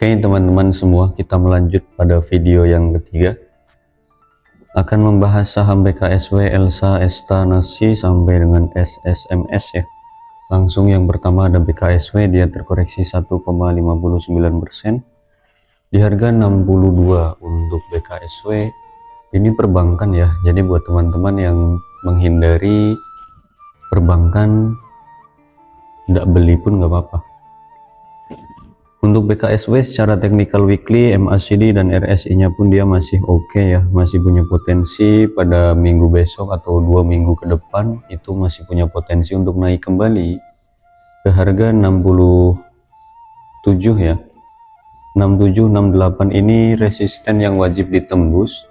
Oke teman-teman semua, kita melanjut pada video yang ketiga. Akan membahas saham BKSW, Elsa, Esta, Nasi sampai dengan SSMS ya. Langsung yang pertama ada BKSW, dia terkoreksi 1,59%. Di harga 62 untuk BKSW. Ini perbankan ya, jadi buat teman-teman yang menghindari perbankan, tidak beli pun nggak apa-apa. Untuk BKSW secara technical weekly, MACD dan RSI nya pun dia masih oke ya, masih punya potensi pada minggu besok atau 2 minggu ke depan itu masih punya potensi untuk naik kembali ke harga 67 ya. 67 68 ini resisten yang wajib ditembus.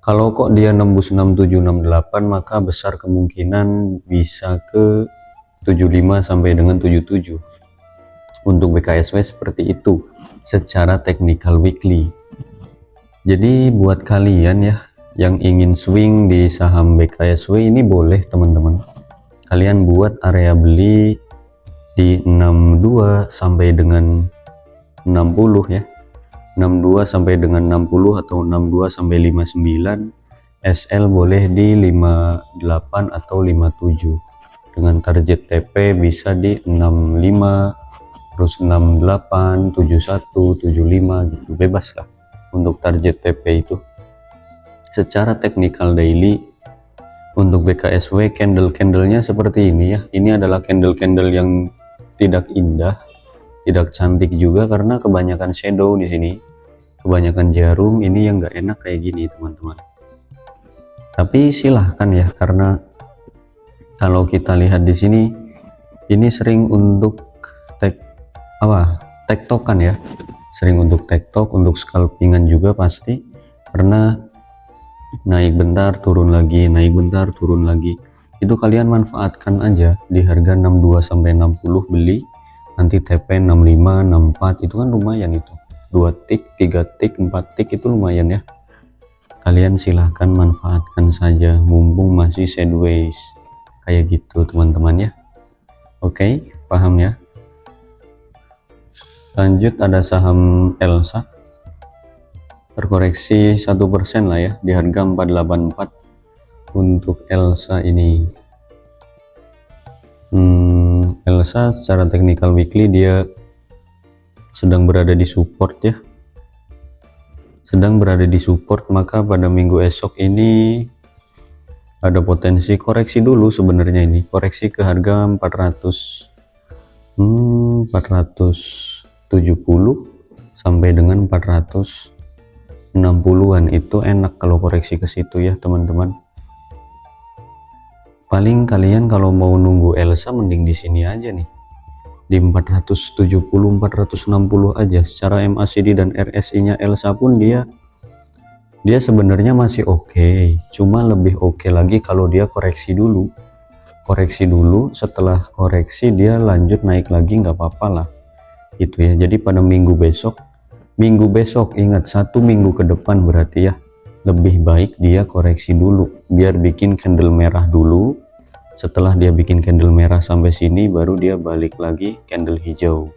Kalau kok dia nembus 67 68 maka besar kemungkinan bisa ke 75 sampai dengan 77. Untuk BKSW seperti itu secara technical weekly. Jadi buat kalian ya yang ingin swing di saham BKSW ini boleh teman-teman, kalian buat area beli di 62 sampai dengan 60 ya, 62 sampai dengan 60 atau 62 sampai 59. SL boleh di 58 atau 57 dengan target TP bisa di 65 terus 68, 71, 75 gitu, bebas lah untuk target TP itu. Secara technical daily untuk BKSW candle-candlenya seperti ini ya. Ini adalah candle-candle yang tidak indah, tidak cantik juga karena kebanyakan shadow di sini, kebanyakan jarum. Ini yang nggak enak kayak gini teman-teman. Tapi silahkan ya, karena kalau kita lihat di sini ini sering untuk tektokan ya, sering untuk tektok, untuk scalpingan juga pasti, karena naik bentar turun lagi, naik bentar turun lagi. Itu kalian manfaatkan aja di harga 62 sampai 60 beli, nanti TP 65 64 itu kan lumayan, itu 2 tik 3 tik 4 tik itu lumayan ya. Kalian silahkan manfaatkan saja mumpung masih sideways kayak gitu teman-teman ya. Oke, paham ya. Lanjut ada saham Elsa, terkoreksi 1% lah ya di harga 484 untuk Elsa ini. Elsa secara technical weekly dia sedang berada di support ya, sedang berada di support, maka pada minggu esok ini ada potensi koreksi dulu sebenarnya, ini koreksi ke harga 470 sampai dengan 460-an. Itu enak kalau koreksi ke situ ya teman-teman. Paling kalian kalau mau nunggu Elsa mending di sini aja nih, di 470 460 aja. Secara MACD dan RSI nya Elsa pun dia sebenarnya masih oke, cuma lebih oke lagi kalau dia koreksi dulu. Setelah koreksi dia lanjut naik lagi nggak apa-apa lah itu ya. Jadi pada minggu besok ingat 1 minggu ke depan berarti ya, lebih baik dia koreksi dulu biar bikin candle merah dulu. Setelah dia bikin candle merah sampai sini baru dia balik lagi candle hijau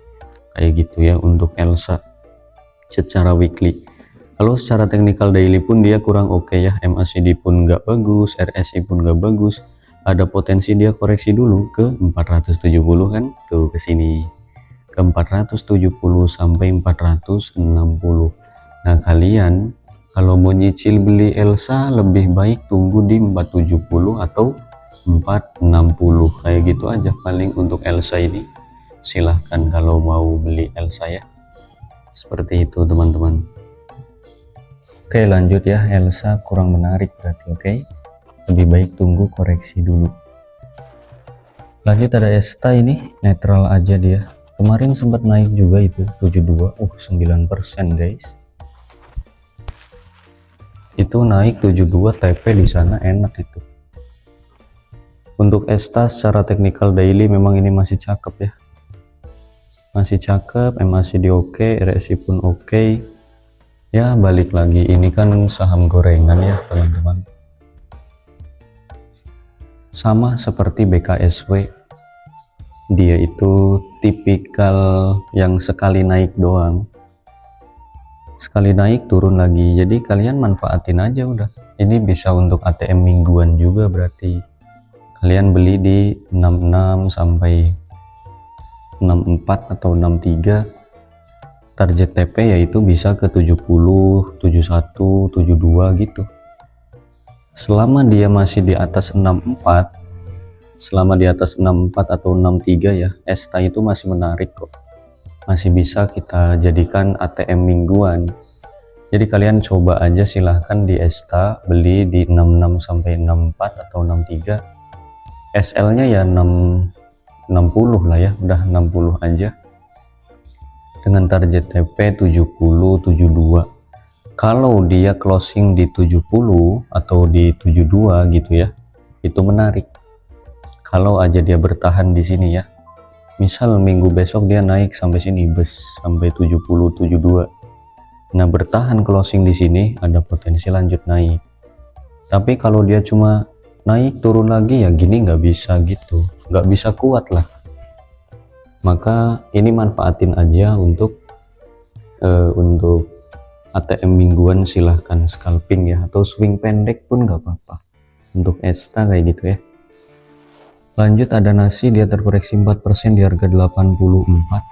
kayak gitu ya untuk Elsa secara weekly. Kalau secara technical daily pun dia kurang oke ya, MACD pun nggak bagus, RSI pun nggak bagus. Ada potensi dia koreksi dulu ke 470 kan, tuh ke sini ke 470 sampai 460. Nah kalian kalau mau nyicil beli Elsa lebih baik tunggu di 470 atau 460 kayak gitu aja paling untuk Elsa ini. Silahkan kalau mau beli Elsa ya, seperti itu teman-teman. Oke lanjut ya, Elsa kurang menarik berarti. Oke, lebih baik tunggu koreksi dulu. Lanjut ada Esta, ini netral aja dia. Kemarin sempat naik juga itu 72, 9% guys. Itu naik 72 TP di sana enak itu. Untuk Esta secara technical daily memang ini masih cakep ya. Masih cakep, MACD oke, RSI pun oke. Ya balik lagi, ini kan saham gorengan ya teman-teman. Sama seperti BKSW. dia itu tipikal yang sekali naik doang, sekali naik turun lagi. Jadi kalian manfaatin aja udah. Ini bisa untuk ATM mingguan juga, berarti kalian beli di 66 sampai 64 atau 63. Target TP yaitu bisa ke 70, 71, 72 gitu. Selama dia masih di atas 64, selama di atas 64 atau 63 ya, ESTA itu masih menarik kok, masih bisa kita jadikan ATM mingguan. Jadi kalian coba aja, silahkan di ESTA beli di 66 sampai 64 atau 63. SL nya ya 60 lah ya, udah 60 aja dengan target TP 70, 72. Kalau dia closing di 70 atau di 72 gitu ya, itu menarik. Kalau aja dia bertahan di sini ya, misal minggu besok dia naik sampai sini, bes sampai 70, 72. Nah, bertahan closing di sini, ada potensi lanjut naik. Tapi kalau dia cuma naik turun lagi ya gini, nggak bisa gitu, nggak bisa kuat lah. Maka ini manfaatin aja untuk ATM mingguan, silahkan scalping ya, atau swing pendek pun nggak apa-apa untuk ESTA kayak gitu ya. Lanjut ada nasi, dia terkoreksi 4% di harga 84.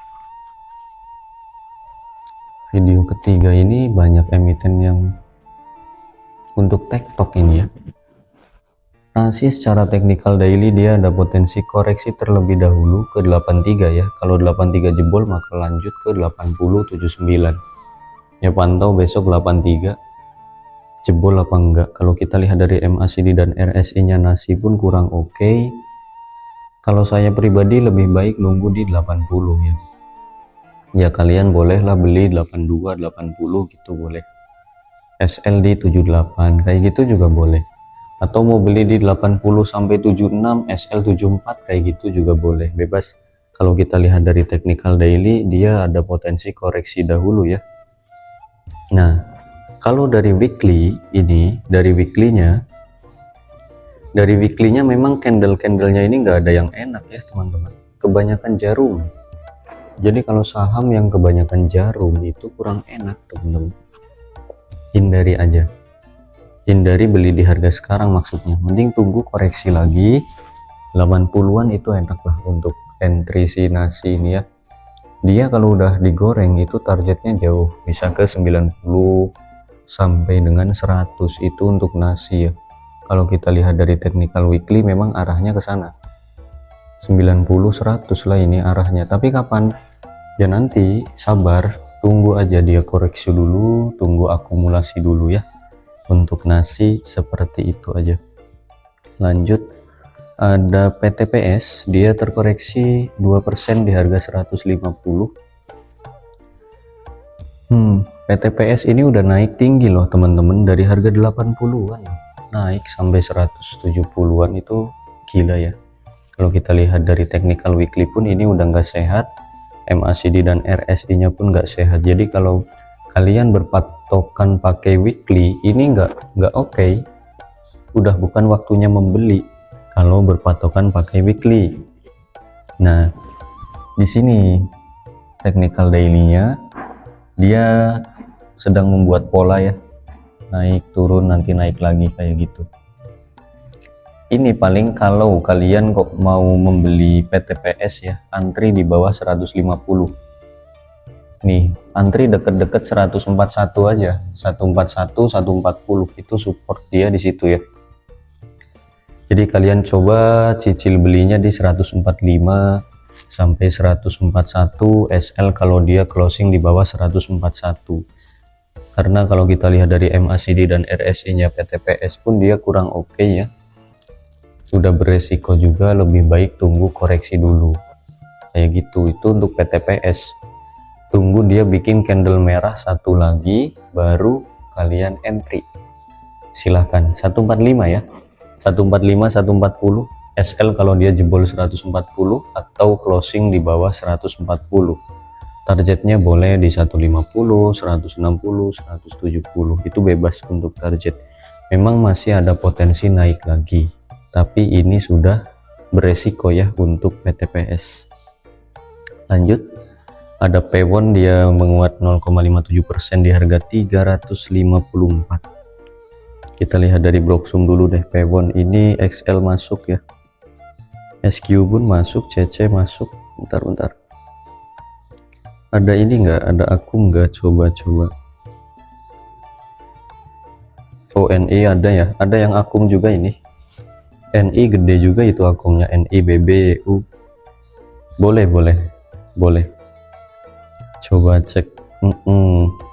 Video ketiga ini banyak emiten yang untuk TikTok ini ya. Nasi secara teknikal daily dia ada potensi koreksi terlebih dahulu ke 83 ya. Kalau 83 jebol maka lanjut ke 80.79. Ya pantau besok 83 jebol apa enggak. Kalau kita lihat dari MACD dan RSI nya nasi pun kurang oke. Kalau saya pribadi lebih baik nunggu di 80 ya. Ya kalian bolehlah beli 82, 80 gitu boleh. SL di 78 kayak gitu juga boleh. Atau mau beli di 80 sampai 76, SL 74 kayak gitu juga boleh, bebas. Kalau kita lihat dari technical daily dia ada potensi koreksi dahulu ya. Nah, kalau dari weekly ini, dari weekly-nya memang candle-candlenya ini nggak ada yang enak ya teman-teman, kebanyakan jarum. Jadi kalau saham yang kebanyakan jarum itu kurang enak teman-teman, hindari aja, hindari beli di harga sekarang, maksudnya mending tunggu koreksi lagi 80-an, itu enak lah untuk entry si nasi ini ya. Dia kalau udah digoreng itu targetnya jauh, bisa ke 90 sampai dengan 100 itu untuk nasi ya. Kalau kita lihat dari technical weekly memang arahnya ke sana 90 100 lah ini arahnya. Tapi kapan ya, nanti sabar, tunggu aja dia koreksi dulu, tunggu akumulasi dulu ya. Untuk nasi seperti itu aja. Lanjut ada PTPS, dia terkoreksi 2% di harga 150. PTPS ini udah naik tinggi loh teman-teman, dari harga 80-an naik sampai 170-an, itu gila ya. Kalau kita lihat dari technical weekly pun ini udah nggak sehat, MACD dan RSI nya pun nggak sehat. Jadi kalau kalian berpatokan pakai weekly ini nggak oke, udah bukan waktunya membeli kalau berpatokan pakai weekly. Nah, di sini technical daily-nya dia sedang membuat pola ya, naik turun nanti naik lagi kayak gitu. Ini paling kalau kalian kok mau membeli PTPS ya, antri di bawah 150. Nih, antri deket-deket 141 aja, 141, 140 itu support dia di situ ya. Jadi kalian coba cicil belinya di 145 sampai 141 SL kalau dia closing di bawah 141. Karena kalau kita lihat dari MACD dan RSI nya PTPS pun dia kurang oke ya, sudah beresiko juga, lebih baik tunggu koreksi dulu kayak gitu. Itu untuk PTPS, tunggu dia bikin candle merah satu lagi baru kalian entry. Silahkan 145 ya, 145 140 SL kalau dia jebol 140 atau closing di bawah 140. Targetnya boleh di 150, 160, 170, itu bebas untuk target. Memang masih ada potensi naik lagi, tapi ini sudah beresiko ya untuk PTPS. Lanjut, ada Pewon, dia menguat 0,57% di harga 354. Kita lihat dari Broksum dulu deh. Pewon ini XL masuk ya, SQ pun masuk, CC masuk. Bentar, ada ini enggak, ada akum enggak, coba. Oh, NI ada ya, ada yang akum juga ini. NI gede juga itu akumnya, NI BBU. Boleh. Coba cek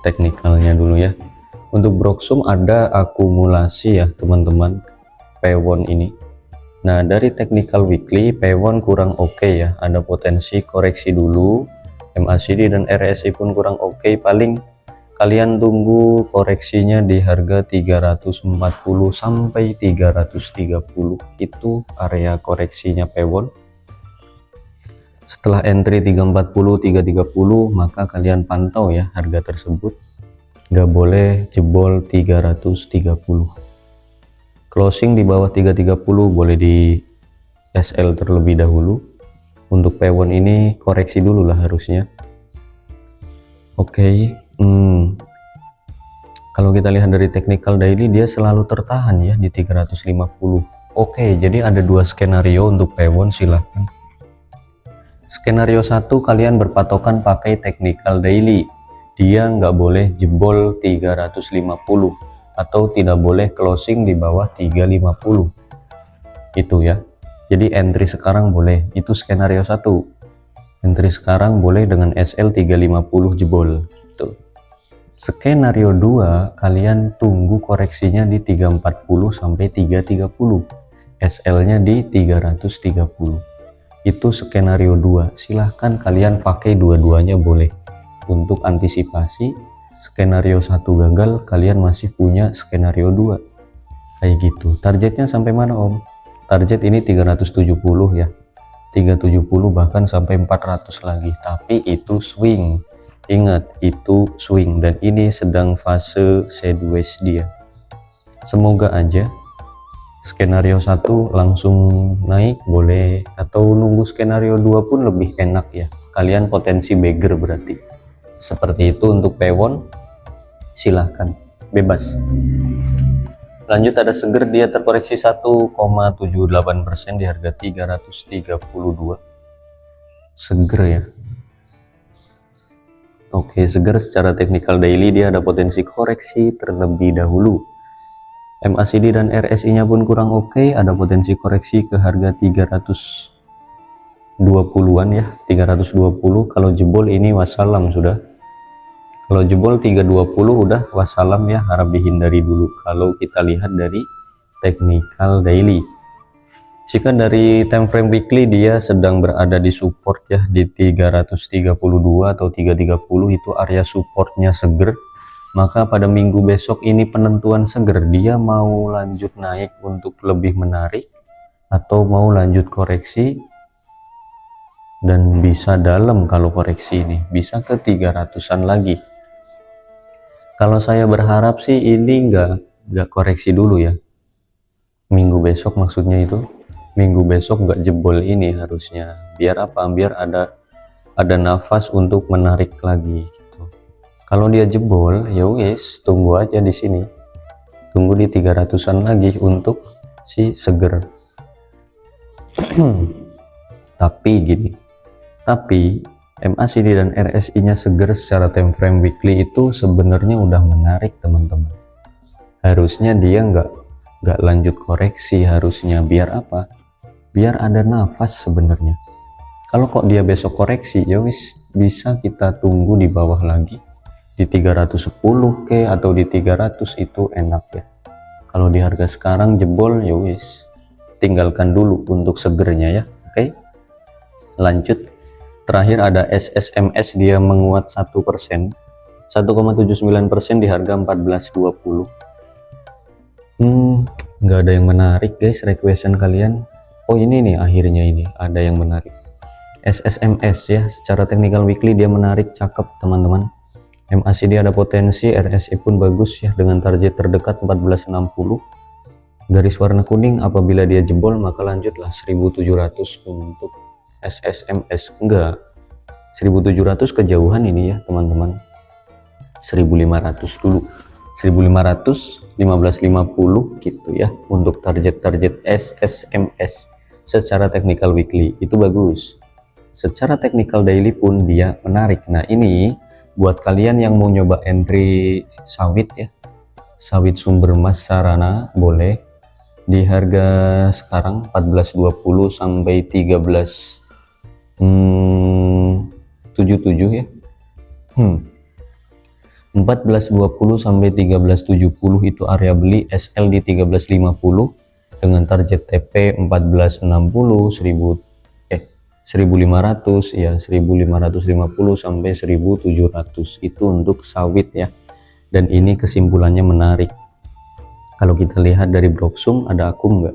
teknikalnya dulu ya. Untuk Broksum ada akumulasi ya teman-teman, Pewon ini. Nah, dari technical weekly Pewon kurang oke ya, ada potensi koreksi dulu. MACD dan RSI pun kurang oke. Paling kalian tunggu koreksinya di harga 340 sampai 330, itu area koreksinya Pewon. Setelah entry 340 330, maka kalian pantau ya harga tersebut, nggak boleh jebol 330. Closing di bawah 330 boleh di SL terlebih dahulu. Untuk Pewon ini koreksi dulu lah harusnya. Oke. Kalau kita lihat dari technical daily, dia selalu tertahan ya di 350. Oke, jadi ada dua skenario untuk Pewon, silahkan. Skenario 1, kalian berpatokan pakai technical daily, dia nggak boleh jebol 350 atau tidak boleh closing di bawah 350 itu ya. Jadi entry sekarang boleh, itu skenario 1. Entry sekarang boleh dengan SL 350 jebol gitu. Skenario 2, kalian tunggu koreksinya di 340 sampai 330, SL-nya di 330. Itu skenario 2. Silahkan kalian pakai dua-duanya boleh. Untuk antisipasi skenario 1 gagal, kalian masih punya skenario 2. Kayak gitu. Targetnya sampai mana Om? Target ini 370 ya. 370 bahkan sampai 400 lagi. Tapi itu swing. Ingat, itu swing dan ini sedang fase sideways dia. Semoga aja skenario 1 langsung naik boleh, atau nunggu skenario 2 pun lebih enak ya. Kalian potensi beggar berarti. Seperti itu untuk Pewon, silahkan, bebas. Lanjut ada Seger, dia terkoreksi 1,78% di harga 332. Seger ya. Oke, Seger secara technical daily dia ada potensi koreksi terlebih dahulu. MACD dan RSI nya pun kurang oke, ada potensi koreksi ke harga 320-an ya, 320. Kalau jebol ini wassalam sudah. Kalau jebol 320 udah wassalam ya, harap dihindari dulu kalau kita lihat dari technical daily. Jika dari time frame weekly, dia sedang berada di support ya, di 332 atau 330, itu area supportnya Seger. Maka pada minggu besok ini penentuan Seger, dia mau lanjut naik untuk lebih menarik atau mau lanjut koreksi, dan bisa dalam. Kalau koreksi ini bisa ke 300-an lagi. Kalau saya berharap sih ini nggak koreksi dulu ya, minggu besok maksudnya itu. Minggu besok nggak jebol ini harusnya. Biar apa? Biar ada nafas untuk menarik lagi gitu. Kalau dia jebol ya wis, tunggu aja di sini. Tunggu di 300-an lagi untuk si Seger. Tapi gini. Tapi MACD dan RSI nya Seger secara time frame weekly itu sebenarnya udah menarik teman-teman. Harusnya dia nggak lanjut koreksi harusnya. Biar apa? Biar ada nafas sebenarnya. Kalau kok dia besok koreksi ya wis, bisa kita tunggu di bawah lagi di 310 ke atau di 300, itu enak ya. Kalau di harga sekarang jebol ya wis, tinggalkan dulu untuk Segernya ya. Oke, lanjut. Terakhir ada SSMS, dia menguat 1%, 1,79% di harga 14.20. Nggak ada yang menarik guys, requestan kalian. Oh ini nih, akhirnya ini ada yang menarik. SSMS ya, secara technical weekly dia menarik, cakep teman-teman. MACD ada potensi, RSI pun bagus ya, dengan target terdekat 1460. garis warna kuning apabila dia jebol maka lanjutlah 1700 untuk SSMS. Enggak, 1700 kejauhan ini ya teman-teman, 1500 dulu, 1500 1550 gitu ya untuk target-target SSMS secara technical weekly. Itu bagus. Secara technical daily pun dia menarik. Nah ini buat kalian yang mau nyoba entry sawit ya, sawit sumber emas Sarana, boleh di harga sekarang 14.20 sampai 13.77 ya. 14.20 sampai 13.70 itu area beli, SL di 13.50 dengan target TP 14.60, 1500 ya, 1550 sampai 1700 itu untuk sawit ya. Dan ini kesimpulannya menarik. Kalau kita lihat dari Broksum ada akum nggak?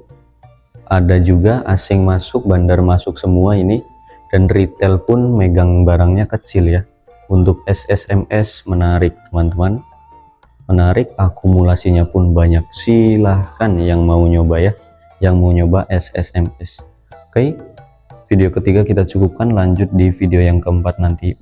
Ada juga asing masuk, bandar masuk semua ini, dan retail pun megang barangnya kecil ya. Untuk SSMS menarik teman-teman, menarik, akumulasinya pun banyak. Silahkan yang mau nyoba ya, yang mau nyoba SSMS. Oke, video ketiga kita cukupkan, lanjut di video yang keempat nanti.